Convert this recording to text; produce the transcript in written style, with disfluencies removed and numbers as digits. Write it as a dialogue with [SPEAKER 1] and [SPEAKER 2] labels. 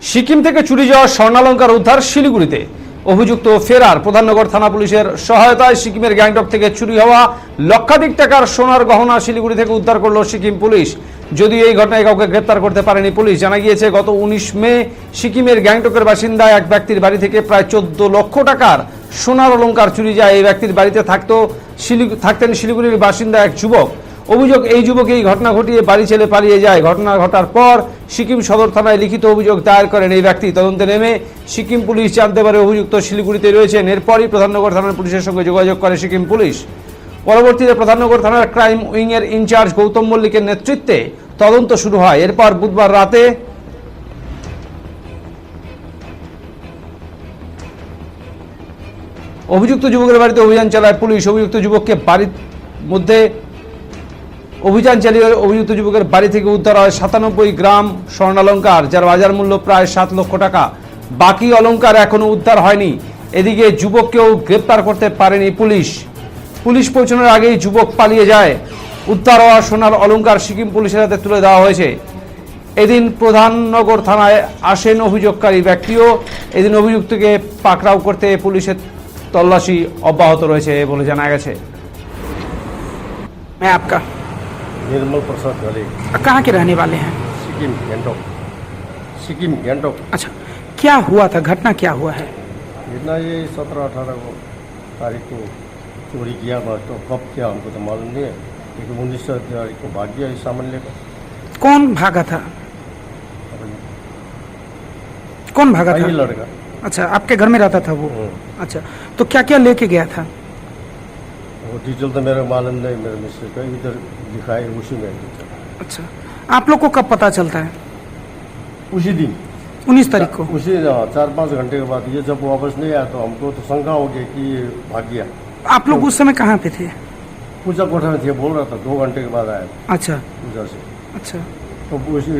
[SPEAKER 1] সিকিম থেকে চুরি যাওয়া স্বর্ণালঙ্কার উদ্ধার শিলিগুড়িতে। অভিযুক্ত ফেরার। প্রধাননগর থানা পুলিশের সহায়তায় সিকিমের গ্যাংটক থেকে চুরি হওয়া লক্ষাধিক টাকার সোনার গহনা শিলিগুড়ি থেকে উদ্ধার করলো সিকিম পুলিশ। যদিও এই ঘটনায় কাউকে গ্রেপ্তার করতে পারেনি পুলিশ। জানা গিয়েছে গত 19 মে সিকিমের গ্যাংটকের বাসিন্দা এক ব্যক্তির বাড়ি থেকে প্রায় 14 লক্ষ টাকার সোনার অলংকার চুরি যায়। এই ব্যক্তির বাড়িতে থাকতেন শিলিগুড়ির বাসিন্দা এক যুবক। অভিযোগ, এই যুবক এই ঘটনা ঘটিয়ে বাড়ি ছেড়ে পালিয়ে যায়। ঘটনা ঘটার পর সিকিম সদর থানায় লিখিত অভিযোগ দায়ের করেন এই ব্যক্তি। তদন্তে নেমে সিকিম পুলিশ জানতে পারে অভিযুক্ত শিলিগুড়িতে রয়েছেন। এরপরই প্রধাননগর থানার পুলিশের সঙ্গে যোগাযোগ করে সিকিম পুলিশ। পরবর্তীতে প্রধাননগর থানার ক্রাইম উইং এর ইনচার্জ গৌতম মল্লিকের নেতৃত্বে তদন্ত শুরু হয়। এরপর বুধবার রাতে অভিযুক্ত যুবকের বাড়িতে অভিযান চালায় পুলিশ। অভিযুক্ত যুবককে বাড়ির মধ্যে অভিযান চালিয়ে অভিযুক্ত যুবকের বাড়ি থেকে উদ্ধার হয় 97 গ্রাম স্বর্ণালঙ্কার, যার বাজার মূল্য প্রায় 7 লক্ষ টাকা। বাকি অলঙ্কার এখনো উদ্ধার হয়নি। এদিকে যুবককেও গ্রেপ্তার করতে পারেনি পুলিশ। পুলিশ পৌঁছানোর আগেই যুবক পালিয়ে যায়। উদ্ধার হওয়া সোনার অলঙ্কার সিকিম পুলিশের হাতে তুলে দেওয়া হয়েছে। এদিন প্রধাননগর থানায় আসেন অভিযোগকারী ব্যক্তিও। এদিন অভিযুক্তকে পাকড়াও করতে পুলিশের তল্লাশি অব্যাহত রয়েছে বলে জানা গেছে।
[SPEAKER 2] मैं आपका
[SPEAKER 3] निर्मल प्रसाद घले,
[SPEAKER 2] कहाँ के रहने वाले हैं?
[SPEAKER 3] सिक्किम गैंगटॉक। सिक्किम गैंगटॉक।
[SPEAKER 2] अच्छा, क्या हुआ था, घटना क्या हुआ है?
[SPEAKER 3] इतना ये 17-18 को तारीख को चोरी किया था, तो कब किया हमको तो मालूम नहीं है, लेकिन 19 तारीख को भाग गया इस सामान लेकर।
[SPEAKER 2] कौन भागा था? कौन भागा था?
[SPEAKER 3] ये लड़का।
[SPEAKER 2] अच्छा, आपके घर में रहता था वो? अच्छा, तो क्या क्या लेके गया था?
[SPEAKER 3] वो डिटेल तो मेरे मालूम नहीं, मेरे मिस्टर का इधर दिखाए उसी में डिटेल।
[SPEAKER 2] अच्छा, आप लोग को कब पता चलता है?
[SPEAKER 3] उसी दिन
[SPEAKER 2] 19 तारीख को?
[SPEAKER 3] उसी 4-5 घंटे के बाद ये जब वापस नहीं आया तो हमको तो शंका हो गया कि ये भाग गया।
[SPEAKER 2] आप लोग उस समय कहाँ पे थे?
[SPEAKER 3] पूजा कोठा में थे, बोल रहा था 2 घंटे के बाद आया
[SPEAKER 2] अच्छा
[SPEAKER 3] पूजा से।
[SPEAKER 2] अच्छा।
[SPEAKER 3] तो उसी